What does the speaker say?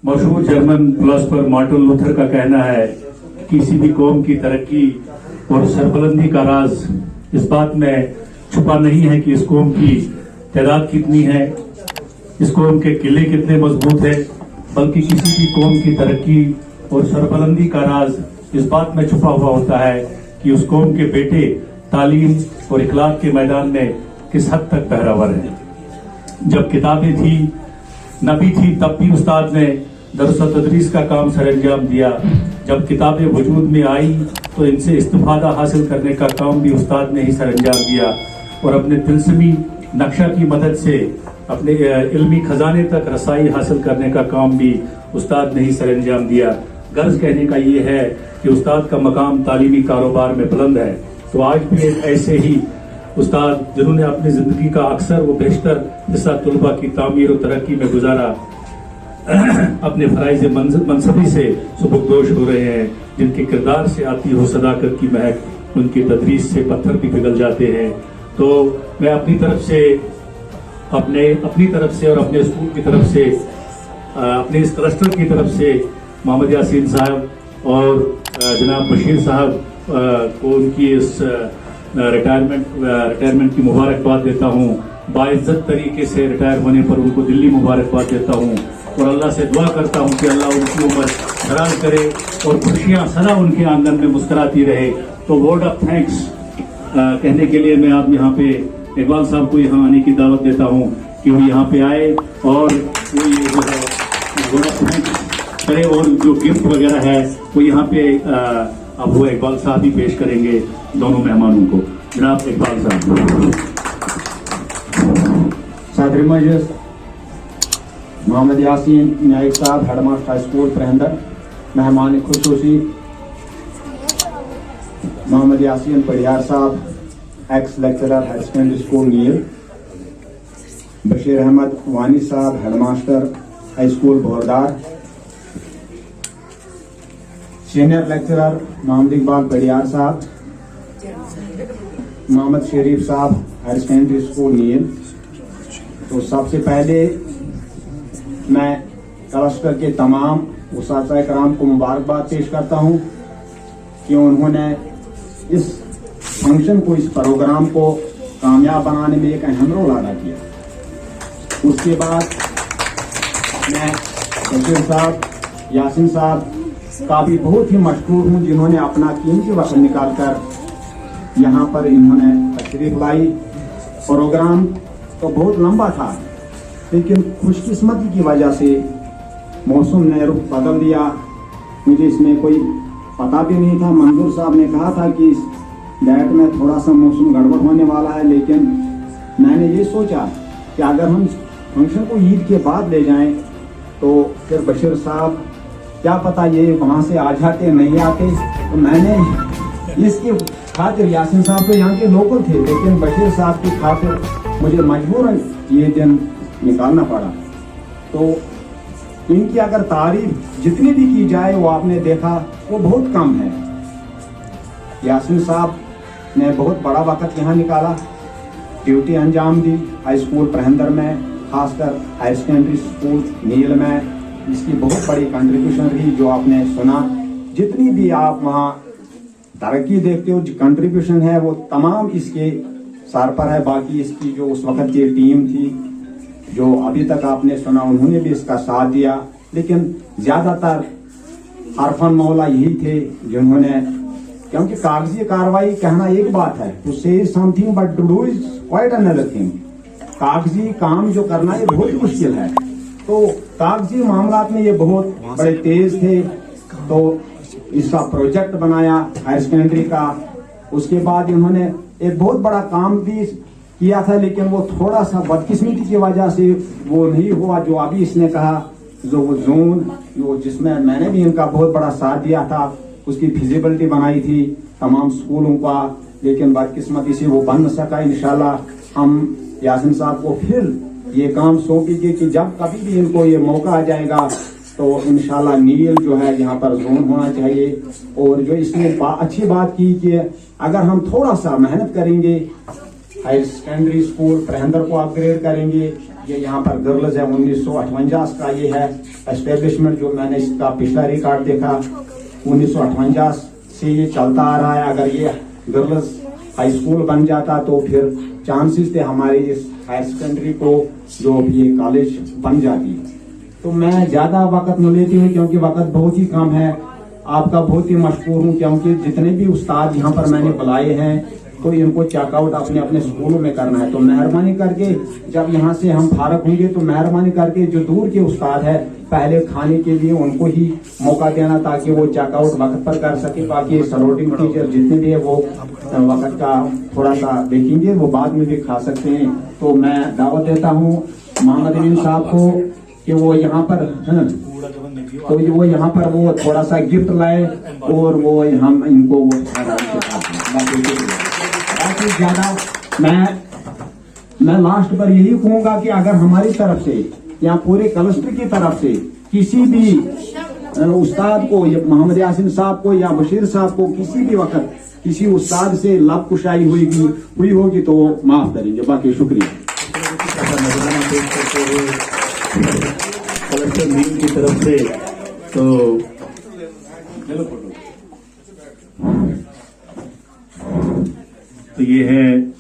मशहूर German philosopher Martin Luther का कहना है किसी भी कौम की तरक्की और सरबुलंदी का राज इस बात में छुपा नहीं है कि इस कौम की तादाद कितनी है, इस कौम के किले कितने मजबूत है, बल्कि किसी भी कौम की तरक्की और सरबुलंदी का राज इस बात में छुपा हुआ होता है कि उस कौम के बेटे तालीम और इखलाक के मैदान में किस हद तक पहरावर है। जब किताबें थी, नबी थी, तब भी उस्ताद ने दरस व तदरीस का काम सरअंजाम दिया। जब किताबें वजूद में आई तो इनसे इस्तिफादा हासिल करने का काम भी उस्ताद ने ही सरअंजाम दिया और अपने तिलस्मी नक्शा की मदद से अपने इल्मी खजाने तक रसाई हासिल करने का काम भी उस्ताद ने ही सरअंजाम दिया। गर्ज कहने का ये है कि उस्ताद का मकाम तालीमी कारोबार में बुलंद है। तो आज भी एक ऐसे ही उस्ताद जिन्होंने अपनी जिंदगी का अक्सर व बेशतर हिस्सा तलबा की तामीर और तरक्की में गुजारा, अपने फराइज मनसबी से सुबकदोश हो रहे हैं, जिनके किरदार से आती हो सदाकत की महक, उनकी तदरीस से पत्थर भी पिघल जाते हैं। तो मैं अपनी तरफ से और अपने स्कूल की तरफ से, अपने इस क्लस्टर की तरफ से मोहम्मद यासीन साहब और जनाब बशीर साहब को उनकी इस रिटायरमेंट की मुबारकबाद देता हूँ। बाइज्जत तरीके से रिटायर होने पर उनको दिल्ली मुबारकबाद देता हूँ और अल्लाह से दुआ करता हूँ कि अल्लाह उनकी उम्र दराज करे और खुशियाँ सदा उनके आंगन में मुस्कुराती रहे। तो वर्ड ऑफ थैंक्स कहने के लिए मैं आप यहाँ पे इकबाल साहब को यहाँ आने की दावत देता हूँ कि वो यहाँ पे आए और वो ये जो है वर्ड ऑफ थैंक्स करे और जो गिफ्ट वगैरह है वो यहाँ पे अब वो इकबाल साहब ही पेश करेंगे दोनों मेहमानों को। जनाब इकबाल साहब। सदर मजलिस मोहम्मद यासीन नाइक साहब, हेडमास्टर हाई स्कूल प्रहंदर, मेहमान खुसूसी Mohammad Yasin Pariyar Sahab, ex lecturer high secondary school Neel, Bashir Ahmad Wani Sahab, headmaster high school Bhordar, senior lecturer Mohammad Iqbal Pariyar Sahab, Mohammad शरीफ साहब, हाई सेकेंडरी स्कूल नील। तो सबसे पहले मैं क्लस्टर के तमाम उस्ताद कराम को मुबारकबाद पेश करता हूं कि उन्होंने इस फंक्शन को, इस प्रोग्राम को कामयाब बनाने में एक अहम रोल अदा किया। उसके बाद मैं बशीर साहब, यासीन साहब का भी बहुत ही मशहूर हूं जिन्होंने अपना कीमती वक्त निकालकर यहाँ पर इन्होंने तशरीफ लाई। प्रोग्राम तो बहुत लंबा था लेकिन खुशकिस्मती की वजह से मौसम ने रुख बदल दिया। मुझे इसमें कोई पता भी नहीं था। मंजूर साहब ने कहा था कि इस डेट में थोड़ा सा मौसम गड़बड़ होने वाला है, लेकिन मैंने ये सोचा कि अगर हम फंक्शन को ईद के बाद ले जाएं तो फिर बशीर साहब क्या पता ये वहाँ से आ जाते नहीं आते। तो मैंने इसकी खातिर, यासीन साहब तो यहाँ के लोकल थे लेकिन बशीर साहब की खातिर मुझे मजबूरन ये दिन निकालना पड़ा। तो इनकी अगर तारीफ जितनी भी की जाए वो आपने देखा वो बहुत कम है। यासीन साहब ने बहुत बड़ा वक्त यहाँ निकाला, ड्यूटी अंजाम दी हाई स्कूल प्रहंदर में, खासकर हाई सेकेंडरी स्कूल नील में। इसकी बहुत बड़ी कंट्रीब्यूशन रही जो आपने सुना। जितनी भी आप वहाँ तरक्की देखते हो, जो कंट्रीब्यूशन है वो तमाम इसके सर पर है। बाकी इसकी जो उस वक्त की टीम थी जो अभी तक आपने सुना, उन्होंने भी इसका साथ दिया, लेकिन ज्यादातर हरफन मौला यही थे जिन्होंने, क्योंकि कागजी कार्रवाई कहना एक बात है, to say something but to do is quite another thing. कागजी काम जो करना ये बहुत मुश्किल है। तो कागजी मामलात में ये बहुत बड़े तेज थे। तो इसका प्रोजेक्ट बनाया हायर सेकेंडरी का। उसके बाद इन्होंने एक बहुत बड़ा काम भी किया था, लेकिन वो थोड़ा सा बदकिस्मती की वजह से वो नहीं हुआ जो अभी इसने कहा। जो वो जोन जो जिसमें मैंने भी इनका बहुत बड़ा साथ दिया था, उसकी फिजिबिलिटी बनाई थी तमाम स्कूलों का, लेकिन बदकिस्मती से वो बन न सका। इंशाल्लाह हम यासीन साहब को फिर ये काम सौंपेंगे कि जब कभी भी इनको ये मौका आ जाएगा तो इंशाल्लाह नील जो है यहाँ पर जोन होना चाहिए। और जो इसने अच्छी बात की कि अगर हम थोड़ा सा मेहनत करेंगे, हायर सेकेंडरी स्कूल प्रहंदर को अपग्रेड करेंगे, ये यहाँ पर गर्ल्स है 1958 का ये है एस्टेब्लिशमेंट, जो मैंने इसका पिछला रिकॉर्ड देखा 1958 से ये चलता आ रहा है। अगर ये गर्ल्स हाई स्कूल बन जाता तो फिर चांसेस थे हमारे इस हायर सेकेंडरी को जो ये कॉलेज बन जाती। तो मैं ज्यादा वक्त न लेती हूँ क्योंकि वक्त बहुत ही कम है। आपका बहुत ही मशहूर हूँ क्योंकि जितने भी उस्ताद यहाँ पर मैंने बुलाए हैं तो इनको चेकआउट अपने अपने स्कूलों में करना है। तो मेहरबानी करके जब यहाँ से हम फारग होंगे तो मेहरबानी करके जो दूर के उस्ताद है पहले खाने के लिए उनको ही मौका देना ताकि वो चेकआउट वक्त पर कर सके। बाकी सराउंडिंग टीचर जितने भी है वो वक्त का थोड़ा सा देखेंगे, वो बाद में भी खा सकते हैं। तो मैं दावत देता हूँ मोहम्मद अमीन साहब को कि वो यहाँ पर तो वो यहाँ पर वो थोड़ा सा गिफ्ट लाए और वो हम इनको वो बाकी ज्यादा मैं लास्ट पर यही कहूंगा कि अगर हमारी तरफ से या पूरे क्लस्टर की तरफ से किसी भी उस्ताद को या मोहम्मद यासीन साहब को या बशीर साहब को किसी भी वक्त किसी उस्ताद से लब कुशाई हुई होगी तो माफ करेंगे। बाकी शुक्रिया। कलेक्टर नीम की तरफ से तो ये है